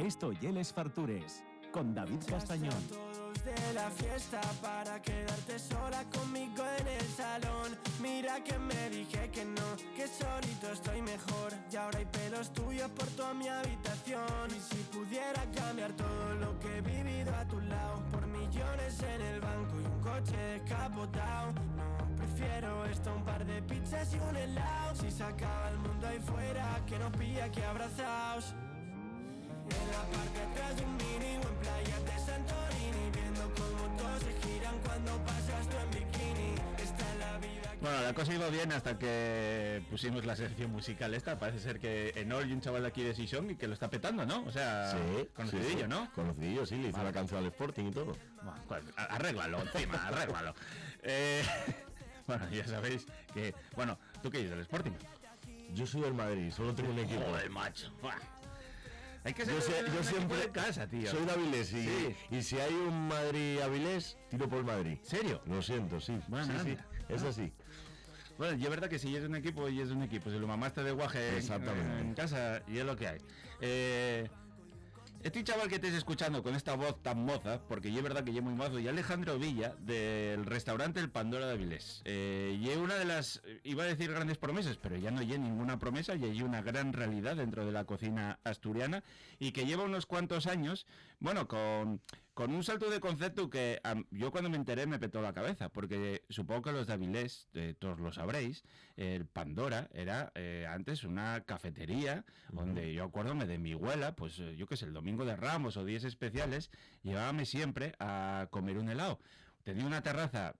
Esto y Les Fartures, con David Castañón. De la fiesta para quedarte sola conmigo en el salón. Mira que me dije que no, que solito estoy mejor. Y ahora hay pelos tuyos por toda mi habitación. Y si pudiera cambiar todo lo que he vivido a tu lado, por millones en el banco y un coche descapotado, no, prefiero esto a un par de pizzas y un helado. Si se acaba el mundo ahí fuera, que nos pilla aquí abrazados en la parte de atrás de un mini o en playas de Santorini, viendo como todos se giran cuando pasas tú en bikini. Esta es la vida. Bueno, la cosa iba bien hasta que pusimos la sección musical esta. Parece ser que Enol y un chaval de aquí de Sison y que lo está petando, ¿no? O sea, sí, conocidillo, sí, ¿no? Conocidillo, sí, le hizo la canción al Sporting y todo. Bueno, pues, arréglalo, encima, arréglalo. Bueno, ya sabéis que... Bueno, ¿tú qué eres del Sporting? Yo soy del Madrid, solo tengo un equipo. Joder, macho. Buah. Hay que ser yo siempre de casa, tío. Soy de Avilés y si hay un Madrid-Avilés, tiro por el Madrid. ¿Serio? Lo siento, sí. Bueno, sí, es así. Bueno, y es verdad que si es un equipo, y es un equipo. Si lo mamaste de guaje en casa, y es lo que hay. Este chaval que estés escuchando con esta voz tan moza, porque yo es verdad que yo muy mozo, y Alejandro Villa, del restaurante El Pandora de Avilés. Y es una de las, iba a decir grandes promesas, pero ya no hay ninguna promesa, y hay una gran realidad dentro de la cocina asturiana, y que lleva unos cuantos años, bueno, con un salto de concepto que yo cuando me enteré me petó la cabeza, porque supongo que los de Avilés, todos lo sabréis, el Pandora era antes una cafetería, donde yo acuérdome de mi abuela, pues yo qué sé, el domingo de Ramos o días especiales, llevábame siempre a comer un helado. Tenía una terraza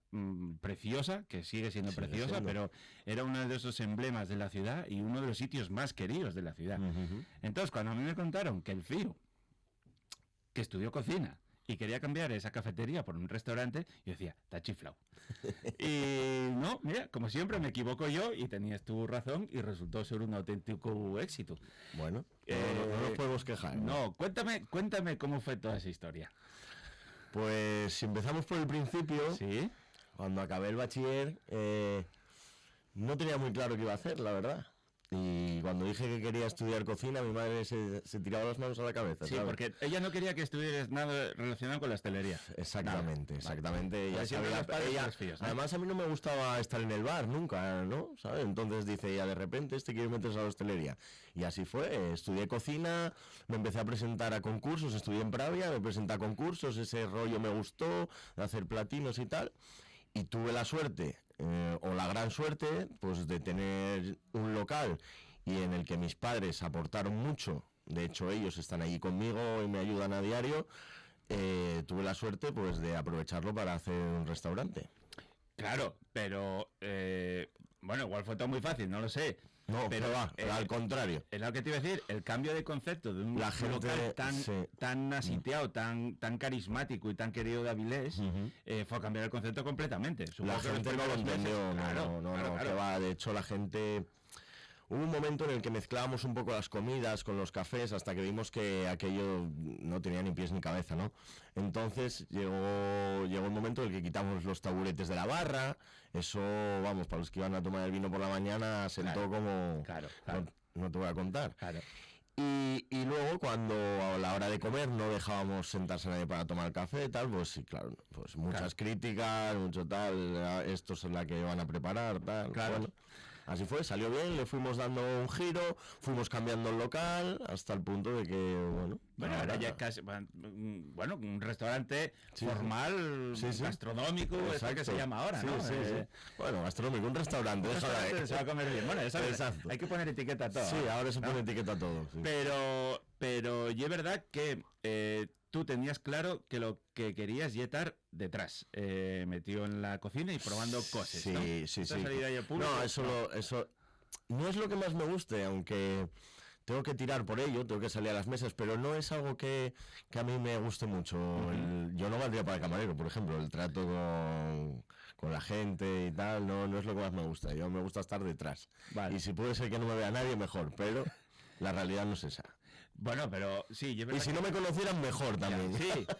preciosa, que sigue siendo preciosa, pero era uno de esos emblemas de la ciudad y uno de los sitios más queridos de la ciudad. Entonces, cuando a mí me contaron que el Fío, que estudió cocina, y quería cambiar esa cafetería por un restaurante, yo decía, está chiflado. Y no, mira, como siempre me equivoco yo y tenías tu razón y resultó ser un auténtico éxito. Bueno, no nos podemos quejar. No, cuéntame cómo fue toda esa historia. Pues si empezamos por el principio, ¿sí? Cuando acabé el bachiller, no tenía muy claro qué iba a hacer, la verdad. Y cuando dije que quería estudiar cocina, mi madre se tiraba las manos a la cabeza. Sí, ¿sabes? Porque ella no quería que estuvieras nada relacionado con la hostelería. Exactamente, nada. exactamente. Ella sabía, fíos, ¿no? Además, a mí no me gustaba estar en el bar nunca, ¿no? ¿Sabes? Entonces dice ella, de repente, quiere meterse a la hostelería. Y así fue, estudié cocina, me empecé a presentar a concursos, estudié en Pravia, me presenté a concursos, ese rollo me gustó, de hacer platinos y tal. Y tuve la suerte, o la gran suerte, pues de tener un local y en el que mis padres aportaron mucho. De hecho, ellos están allí conmigo y me ayudan a diario. Tuve la suerte, pues, de aprovecharlo para hacer un restaurante. Claro, pero bueno, igual fue todo muy fácil, no lo sé. No, pero al contrario. Es lo que te iba a decir, el cambio de concepto de un local tan asitiado, tan carismático y tan querido de Avilés, fue a cambiar el concepto completamente. La gente no lo entendió, claro. Que va, de hecho la gente... Hubo un momento en el que mezclábamos un poco las comidas con los cafés hasta que vimos que aquello no tenía ni pies ni cabeza, ¿no? Entonces llegó el momento en el que quitamos los taburetes de la barra. Eso, vamos, para los que iban a tomar el vino por la mañana sentó como... Claro. No te voy a contar. Claro. Y luego cuando a la hora de comer no dejábamos sentarse a nadie para tomar café, tal, pues sí, claro, pues muchas críticas, mucho tal, estos son la que van a preparar, tal, bueno, así fue, salió bien, le fuimos dando un giro, fuimos cambiando el local hasta el punto de que, bueno, ahora ya casi, bueno, un restaurante formal, gastronómico, es que se llama ahora, ¿no? Sí. Bueno, gastronómico, un restaurante, se va a comer bien, bueno, ¿sabes? Hay que poner etiqueta a todo. Sí, ahora se pone etiqueta a todo. Sí. Pero y es verdad que tú tenías claro que lo que querías estar detrás, metido en la cocina y probando cosas, ¿no? Sí. No, eso no es lo que más me guste, aunque tengo que tirar por ello, tengo que salir a las mesas, pero no es algo que a mí me guste mucho. Yo no valdría para camarero, por ejemplo, el trato con la gente y tal, no es lo que más me gusta. Yo me gusta estar detrás. Vale. Y si puede ser que no me vea nadie, mejor, pero la realidad no es esa. Bueno, pero sí, y si no me conocieran, mejor también.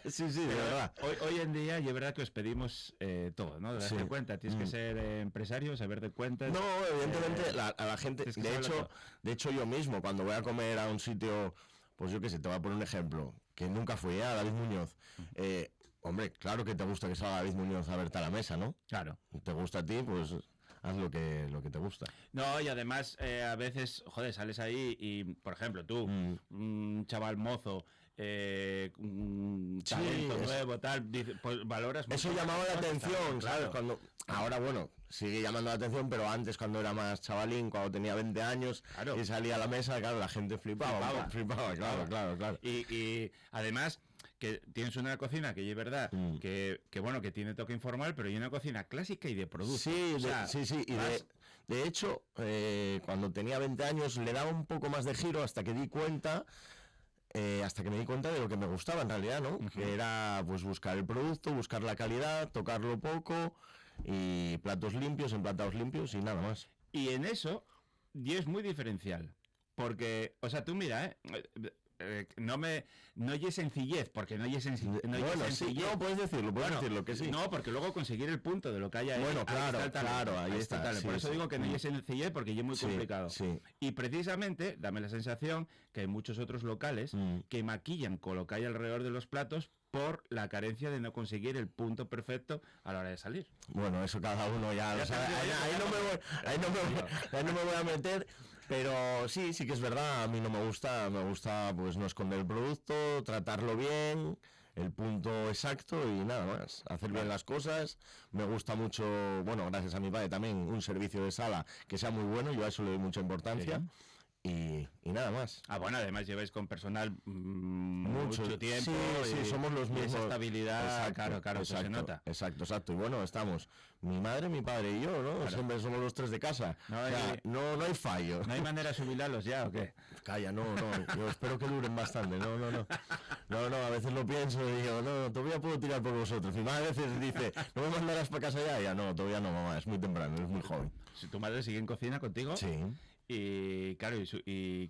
Sí, de verdad. Hoy en día, y es verdad que os pedimos todo, ¿no? Darte cuenta, tienes que ser empresario, saber de cuentas. No, evidentemente, a la gente, de hecho yo mismo, cuando voy a comer a un sitio, pues yo qué sé, te voy a poner un ejemplo, que nunca fui a David Muñoz. Hombre, claro que te gusta que salga David Muñoz a verte a la mesa, ¿no? Claro. Te gusta a ti, pues haz lo que te gusta. No, y además a veces, joder, sales ahí y, por ejemplo, tú, un chaval mozo, un talento nuevo, tal, pues valoras mucho. Eso llamaba la atención, claro. ¿sabes? Ahora, bueno, sigue llamando la atención, pero antes, cuando era más chavalín, cuando tenía 20 años y salía a la mesa, claro, la gente flipaba, claro. Y además, que tienes una cocina que es verdad, que bueno, que tiene toque informal, pero hay una cocina clásica y de producto. Sí, y de hecho, cuando tenía 20 años le daba un poco más de giro hasta que me di cuenta de lo que me gustaba en realidad, ¿no? Que era pues buscar el producto, buscar la calidad, tocarlo poco y platos limpios, emplatados limpios y nada más. Y en eso, y es muy diferencial, porque, o sea, tú mira, no hay sencillez, porque no hay sencillez. Sí, no, puedes decirlo, que sí. No, porque luego conseguir el punto de lo que haya bueno, ahí está. Sí, por eso digo que no hay sencillez, porque ya es muy complicado. Sí. Y precisamente, dame la sensación que hay muchos otros locales que maquillan con lo que hay alrededor de los platos por la carencia de no conseguir el punto perfecto a la hora de salir. Bueno, eso cada uno ya lo sabe. Ahí no me voy a meter. Pero sí que es verdad, a mí no me gusta pues no esconder el producto, tratarlo bien, el punto exacto y nada más, hacer bien las cosas. Me gusta mucho, bueno, gracias a mi padre también, un servicio de sala que sea muy bueno, yo a eso le doy mucha importancia. Sí. Y nada más. Bueno, además lleváis con personal mucho tiempo. Sí, somos los mismos. Esa estabilidad, claro, exacto, se nota. Exacto. Y bueno, estamos mi madre, mi padre y yo, ¿no? Claro. Siempre somos los tres de casa. No hay fallo. ¿No hay manera de jubilarlos ya o qué? Calla, no. Yo espero que duren bastante. No. A veces lo pienso y digo, no, todavía puedo tirar por vosotros. Mi madre a veces dice, ¿no me mandarás para casa ya? Ya no, todavía no, mamá, es muy temprano, es muy joven. Si tu madre sigue en cocina contigo. Sí. Y claro, ¿y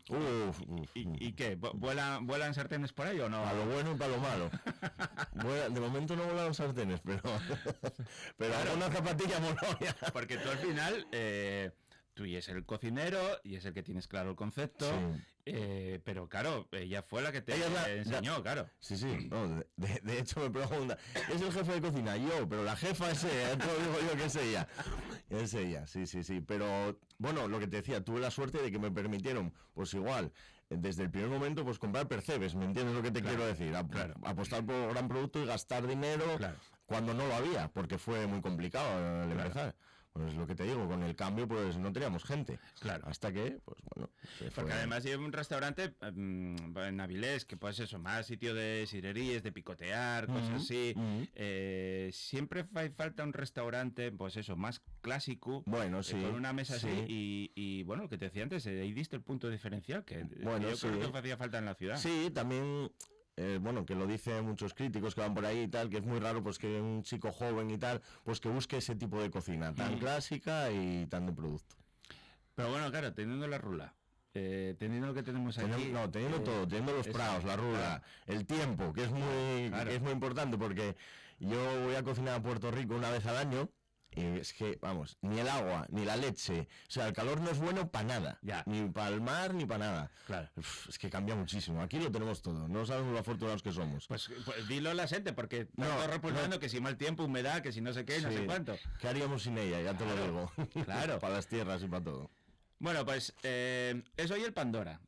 qué? ¿Vuelan sartenes por ahí o no? Para lo bueno y para lo malo. De momento no volaron sartenes, pero claro, alguna zapatilla moló ya. Porque tú al final, tú y es el cocinero y es el que tienes claro el concepto, pero claro, ella fue la que te enseñó, claro. Sí, no, de hecho me pregunta, ¿es el jefe de cocina? Yo, pero la jefa es ella, te lo digo yo que es ella. Es ella, sí, pero bueno, lo que te decía, tuve la suerte de que me permitieron, pues igual, desde el primer momento, pues comprar percebes, ¿me entiendes lo que te quiero decir? Apostar por gran producto y gastar dinero cuando no lo había, porque fue muy complicado al empezar. Pues lo que te digo, con el cambio pues no teníamos gente. Claro. Hasta que, pues bueno. Porque además hay un restaurante en Avilés, que pues eso, más sitio de sirerías, de picotear, cosas así. Siempre falta un restaurante, pues eso, más clásico. Bueno, sí. Con una mesa así. Y bueno, lo que te decía antes, ahí diste el punto diferencial, que yo creo que hacía falta en la ciudad. Sí, también... bueno, que lo dicen muchos críticos que van por ahí y tal, que es muy raro pues que un chico joven y tal, pues que busque ese tipo de cocina tan clásica y tan de producto. Pero bueno, claro, teniendo la rula, teniendo lo que tenemos aquí... Teniendo todo, teniendo los prados, la rula, el tiempo, que es muy importante, porque yo voy a cocinar a Puerto Rico una vez al año. Y es que, vamos, ni el agua, ni la leche, o sea, el calor no es bueno para nada, ni para el mar, ni para nada. Claro. Es que cambia muchísimo, aquí lo tenemos todo, no sabemos lo afortunados que somos. Pues dilo a la gente, porque estamos reportando que si mal tiempo, humedad, que si no sé qué, no sé cuánto. ¿Qué haríamos sin ella? Ya te lo digo. Claro. Para las tierras y para todo. Bueno, pues eso y el Pandora.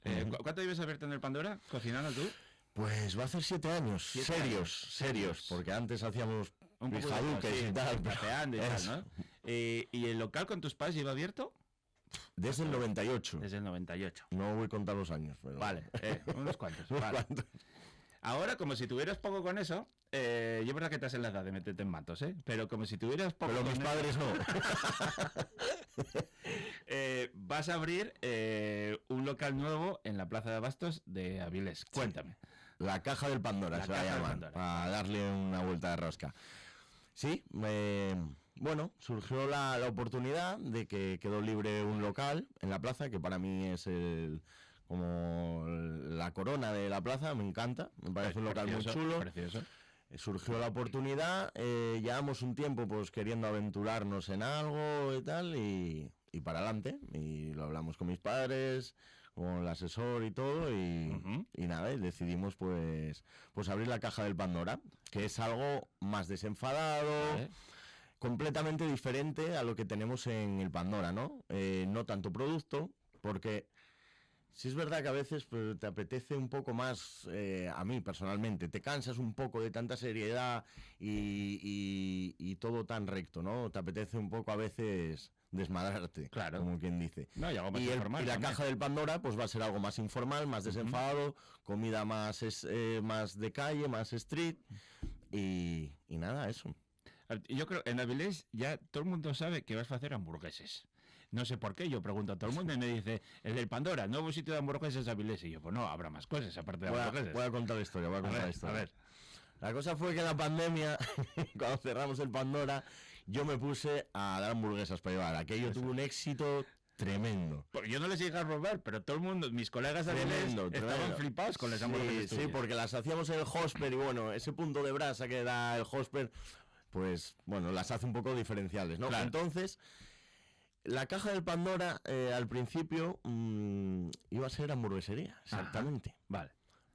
¿Cuánto llevas abierto en el Pandora, cocinando tú? Pues va a hacer 7 años, serios, porque antes hacíamos... Un poco y tal, y tal, ¿no? ¿Y el local con tus padres lleva abierto? Desde el 98. Desde el 98. No voy a contar los años, pero... Vale, unos cuantos. Ahora, como si tuvieras poco con eso, yo es verdad que te has en la edad de meterte en matos, pero como si tuvieras poco pero con mis padres no. Vas a abrir un local nuevo en la Plaza de Abastos de Avilés. Cuéntame. La caja del Pandora se va a llamar, para darle una vuelta de rosca. Sí, bueno, surgió la oportunidad de que quedó libre un local en la plaza, que para mí es como la corona de la plaza, me encanta, me parece un local muy chulo. Precioso. Surgió la oportunidad, llevamos un tiempo pues queriendo aventurarnos en algo y tal, y para adelante, y lo hablamos con mis padres, con el asesor y todo, y nada, y decidimos pues abrir la caja del Pandora, que es algo más desenfadado, completamente diferente a lo que tenemos en el Pandora, ¿no? No tanto producto, porque sí es verdad que a veces pues, te apetece un poco más, a mí personalmente, te cansas un poco de tanta seriedad y todo tan recto, ¿no? Te apetece un poco a veces desmadrarte, claro, como quien dice. No, y algo más informal, y la también. caja del Pandora pues va a ser algo más informal, más desenfadado, comida más de calle, más street, y nada, eso. Yo creo, en Avilés ya todo el mundo sabe que vas a hacer hamburgueses. No sé por qué, yo pregunto a todo el mundo y me dice, el del Pandora, nuevo sitio de hamburgueses de Avilés. Y yo, pues no, habrá más cosas aparte de hamburgueses. Voy a contar la historia, A ver. La cosa fue que en la pandemia, cuando cerramos el Pandora, yo me puse a dar hamburguesas para llevar. Aquello tuvo un éxito tremendo. Porque yo no les llegué a robar, pero todo el mundo, mis colegas de Avilés estaban flipados con las hamburguesas. Sí, porque las hacíamos en el Hosper y bueno, ese punto de brasa que da el Hosper, pues bueno, las hace un poco diferenciales, ¿no? Claro. Entonces, la caja del Pandora al principio iba a ser hamburguesería, exactamente. Ajá, vale.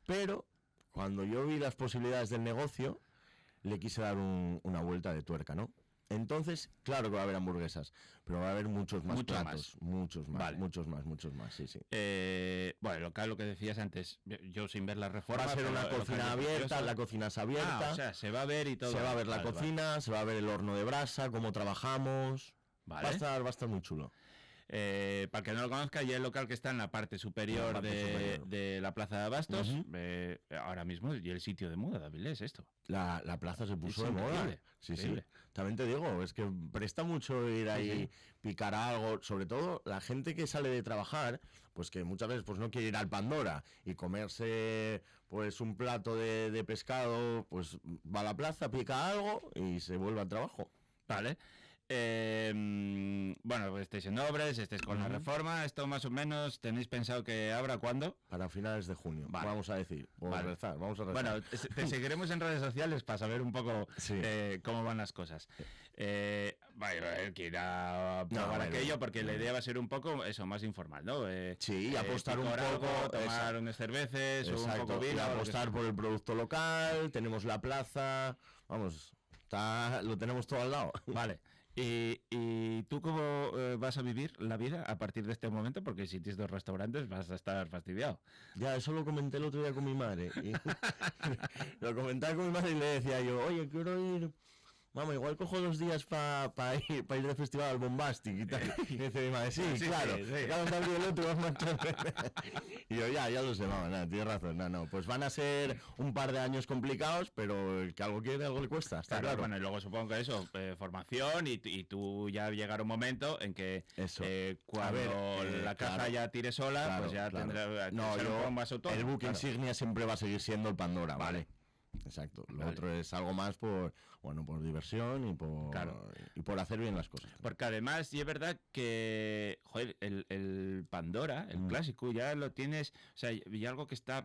Pero cuando yo vi las posibilidades del negocio, le quise dar una vuelta de tuerca, ¿no? Entonces, claro que va a haber hamburguesas, pero va a haber muchos más platos, muchos más, sí. Bueno, el local, lo que decías antes, yo sin ver la reforma... Va a ser una cocina abierta, la cocina es abierta. O sea, se va a ver y todo. Se va a ver la cocina, se va a ver el horno de brasa, cómo trabajamos. Vale. Va a estar muy chulo. Para el que no lo conozca, ya el local que está en la parte superior de la Plaza de Abastos, ahora mismo, y el sitio de moda de Avilés, esto. La plaza se puso de moda. Sí. También te digo, es que presta mucho ir ahí, picar algo, sobre todo la gente que sale de trabajar, pues que muchas veces pues no quiere ir al Pandora y comerse pues un plato de pescado, pues va a la plaza, pica algo y se vuelve al trabajo. Vale. Bueno, pues estéis en obras, estéis con la reforma, esto más o menos, ¿tenéis pensado que abra cuándo? Para finales de junio, vamos a decir, vamos a rezar. Bueno, te seguiremos en redes sociales para saber un poco cómo van las cosas. Vale, hay que ir a probar aquello, porque la idea va a ser un poco eso, más informal, ¿no? Apostar un poco, tomar unas cervezas, un poco vino. Apostar por el producto local, tenemos la plaza, vamos, lo tenemos todo al lado. Vale. ¿Y tú cómo vas a vivir la vida a partir de este momento? Porque si tienes 2 restaurantes vas a estar fastidiado. Ya, eso lo comenté el otro día con mi madre. Lo comentaba con mi madre y le decía yo, oye, quiero ir... Vamos, igual cojo 2 días para ir de festival al Bombastic y tal. Y dice mi madre, sí, claro. Cada vez que el otro vas a marchar. Y yo, ya lo sé, mamá, nada, tienes razón. No, pues van a ser un par de años complicados, pero el que algo quiere, algo le cuesta, está claro. Bueno, y luego supongo que eso, formación y tú ya llegará un momento en que cuando la caja ya tire sola, pues ya tendrá un más autónomo. El buque insignia siempre va a seguir siendo el Pandora, ¿vale? Exacto, lo otro es algo más por diversión y por hacer bien las cosas. Porque además, y es verdad que joder, el Pandora, el clásico, ya lo tienes, o sea, y algo que está,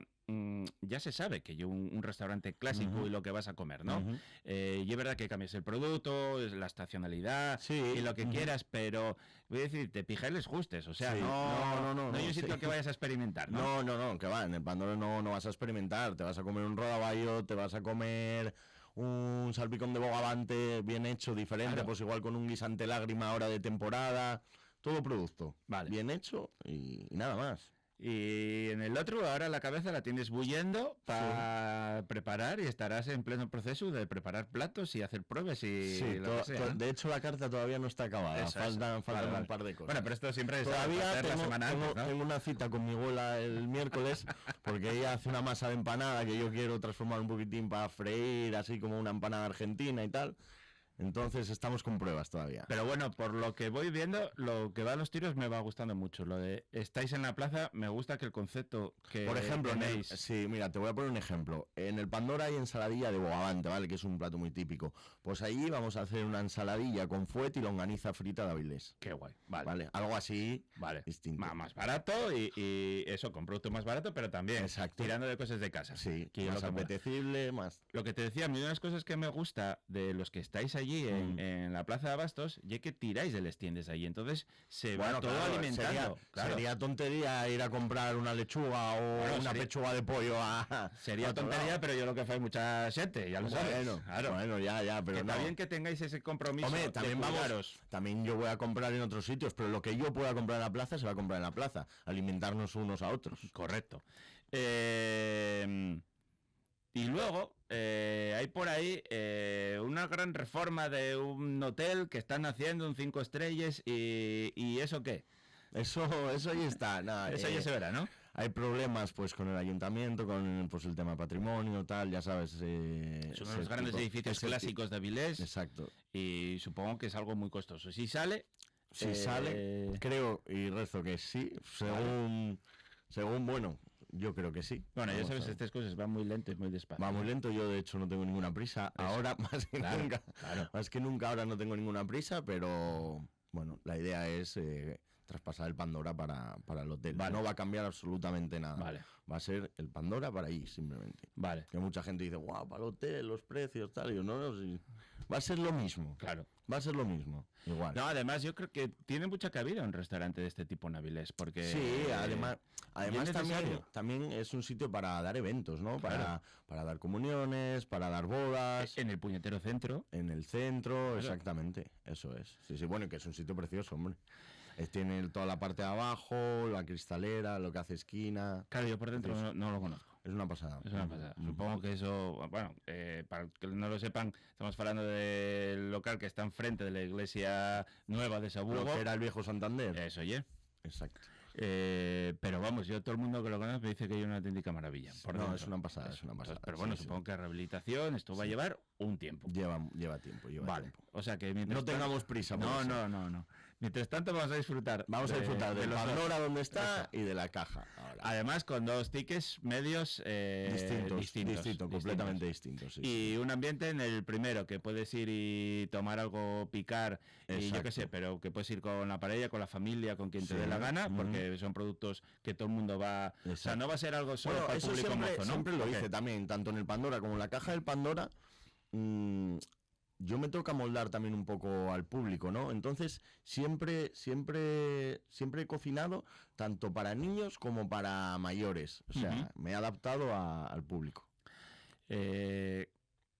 ya se sabe que yo un restaurante clásico y lo que vas a comer, ¿no? Y es verdad que cambias el producto, la estacionalidad y lo que quieras, pero voy a decir, te pija y les gustes, o sea, no hay un sitio que vayas a experimentar, ¿no? No, que va, en el Pandora no vas a experimentar, te vas a comer un rodaballo, te vas a comer un salpicón de bogavante bien hecho, diferente, pues igual con un guisante lágrima ahora de temporada, todo producto, bien hecho y nada más. Y en el otro, ahora la cabeza la tienes bullendo para preparar y estarás en pleno proceso de preparar platos y hacer pruebas y lo que sea, ¿no? De hecho, la carta todavía no está acabada, faltan un par de cosas. Bueno, pero esto siempre es todavía la semana antes, ¿no? Tengo una cita con mi abuela el miércoles porque ella hace una masa de empanada que yo quiero transformar un poquitín para freír, así como una empanada argentina y tal. Entonces estamos con pruebas todavía. Pero bueno, por lo que voy viendo, lo que va a los tiros me va gustando mucho. Lo de estáis en la plaza, me gusta que el concepto que por ejemplo, tenéis... sí, mira, te voy a poner un ejemplo. En el Pandora hay ensaladilla de bogavante, ¿vale? Que es un plato muy típico. Pues allí vamos a hacer una ensaladilla con fuet y longaniza frita de Avilés. Qué guay, vale. Algo así distinto. Más barato y eso, con producto más barato, pero también tirando de cosas de casa. Sí, más apetecible, más... Lo que te decía, a mí una de las cosas que me gusta de los que estáis ahí allí en la Plaza de Abastos, y que tiráis de las tiendas allí, entonces se va todo alimentando. Sería tontería ir a comprar una lechuga o una pechuga de pollo sería tontería, pero yo lo que fue mucha gente, ya lo sabes. Bueno, ya, pero está bien que tengáis ese compromiso. Hombre, también yo voy a comprar en otros sitios, pero lo que yo pueda comprar en la plaza se va a comprar en la plaza, alimentarnos unos a otros. Correcto. Y luego hay por ahí una gran reforma de un hotel que están haciendo, un 5 estrellas, y ¿eso qué? Eso ahí está. Eso ya se verá, ¿no? Hay problemas pues con el ayuntamiento, con pues el tema patrimonio, tal, ya sabes. Son uno de los grandes edificios clásicos de Avilés. Exacto. Y supongo que es algo muy costoso. Si sale, creo y rezo que sí, según bueno, yo creo que sí. Bueno, ya sabes, estas cosas van muy lentas, muy despacio. Va muy lento, yo de hecho no tengo ninguna prisa. Eso. Ahora más que nunca. Claro. Más que nunca ahora no tengo ninguna prisa, pero bueno, la idea es traspasar el Pandora para el hotel. No va a cambiar absolutamente nada. Va a ser el Pandora para allí, simplemente. Que mucha gente dice, guau, para el hotel, los precios, tal. Y yo, no, sí. Va a ser lo mismo. Claro. Va a ser lo mismo, igual. No, además yo creo que tiene mucha cabida un restaurante de este tipo en Avilés, porque... Sí, además también es un sitio para dar eventos, ¿no? Para dar comuniones, para dar bodas... En el puñetero centro. En el centro, exactamente, eso es. Sí, bueno, que es un sitio precioso, hombre. Tiene toda la parte de abajo, la cristalera, lo que hace esquina... Claro, yo por dentro no lo conozco. Es una pasada. Supongo que eso, bueno, para que no lo sepan, estamos hablando del local que está enfrente de la iglesia nueva de Sabugo. Lo que era el viejo Santander. Eso, oye. Exacto. Pero vamos, yo todo el mundo que lo conoce me dice que hay una auténtica maravilla. Es una pasada, es una pasada. Pero bueno, supongo que rehabilitación, esto va a llevar un tiempo. Lleva tiempo. O sea que mientras tengamos prisa. No. Mientras tanto vamos a disfrutar. Del Pandora donde está y de la caja. Ahora. Además con 2 tickets medios distintos, completamente distintos. Sí, y un ambiente en el primero que puedes ir y tomar algo, picar, y yo qué sé, pero que puedes ir con la pareja, con la familia, con quien te dé la gana, porque son productos que todo el mundo va... Exacto. O sea, no va a ser algo solo para el público mozo, ¿no? Siempre lo hice también, tanto en el Pandora como en la caja del Pandora. Yo me toca moldar también un poco al público, ¿no? Entonces, siempre he cocinado tanto para niños como para mayores. O sea, me he adaptado al público.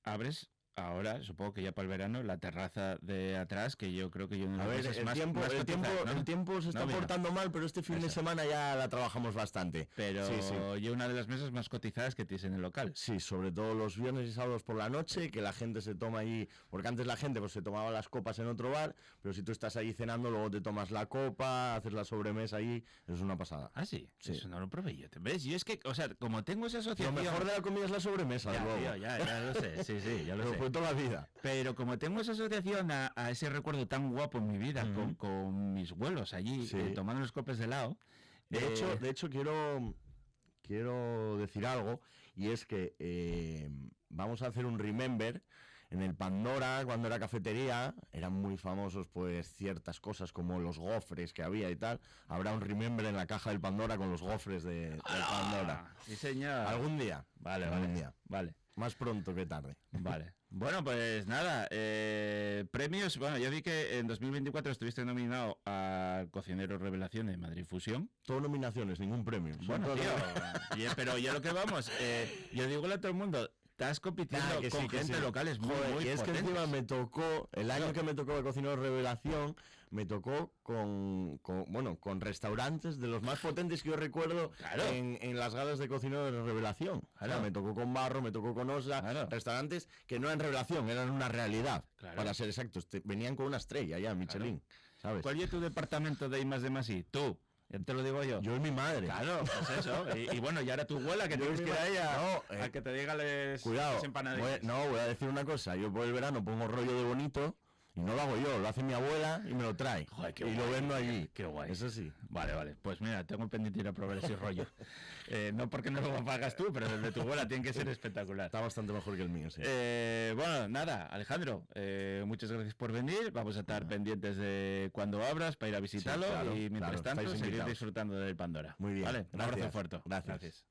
Abres ahora, supongo que ya para el verano, la terraza de atrás, que yo creo que yo... el tiempo se está portando mal, pero este fin de semana ya la trabajamos bastante. Pero yo una de las mesas más cotizadas que tienes en el local. Sí, sobre todo los viernes y sábados por la noche, que la gente se toma allí, porque antes la gente pues se tomaba las copas en otro bar, pero si tú estás allí cenando, luego te tomas la copa, haces la sobremesa allí, es una pasada. ¿Ah, sí? Eso no lo probé yo, ¿ves? Yo es que, o sea, como tengo esa asociación... Lo mejor de la comida es la sobremesa, ya lo sé, sí, ya lo sé. Toda la vida. Pero como tengo esa asociación a ese recuerdo tan guapo en mi vida, con mis abuelos allí, tomando los copes de helado. De hecho quiero decir algo, y es que vamos a hacer un remember. En el Pandora, cuando era cafetería, eran muy famosos pues ciertas cosas como los gofres que había y tal. Habrá un remember en la caja del Pandora con los gofres del Pandora. Sí, señor. Algún día. Vale. Más pronto que tarde. Vale. Bueno, pues nada, premios. Bueno, yo vi que en 2024 estuviste nominado al Cocinero Revelación de Madrid Fusión. Todo nominaciones, ningún premio. Bueno, tío, pero ya lo que vamos, yo digo a todo el mundo, estás compitiendo con gente locales muy y es potentes. Que encima me tocó, el año que me tocó el Cocinero Revelación, me tocó con restaurantes de los más potentes que yo recuerdo en las galas de Cocinero de Revelación. O sea, me tocó con Barro, me tocó con Osa, restaurantes que no eran revelación, eran una realidad, para ser exactos. Venían con una estrella ya, Michelin, ¿sabes? ¿Cuál es tu departamento de I+D+I? Tú. Ya te lo digo yo. Yo y mi madre. Claro, pues eso. Y bueno, y ahora tu abuela, que tienes que ir a ella a que te diga las empanadillas. Voy a decir una cosa. Yo por el verano pongo rollo de bonito y no lo hago yo, lo hace mi abuela y me lo trae. Joder, qué y guay, lo vendo allí. Qué guay. Eso sí. Vale. Pues mira, tengo pendiente ir a probar ese rollo. No porque no lo pagas tú, pero el de tu abuela tiene que ser espectacular. Está bastante mejor que el mío, sí. Bueno, nada, Alejandro, muchas gracias por venir. Vamos a estar pendientes de cuando abras para ir a visitarlo y mientras tanto seguir disfrutando del Pandora. Muy bien. Vale, un abrazo fuerte. Gracias.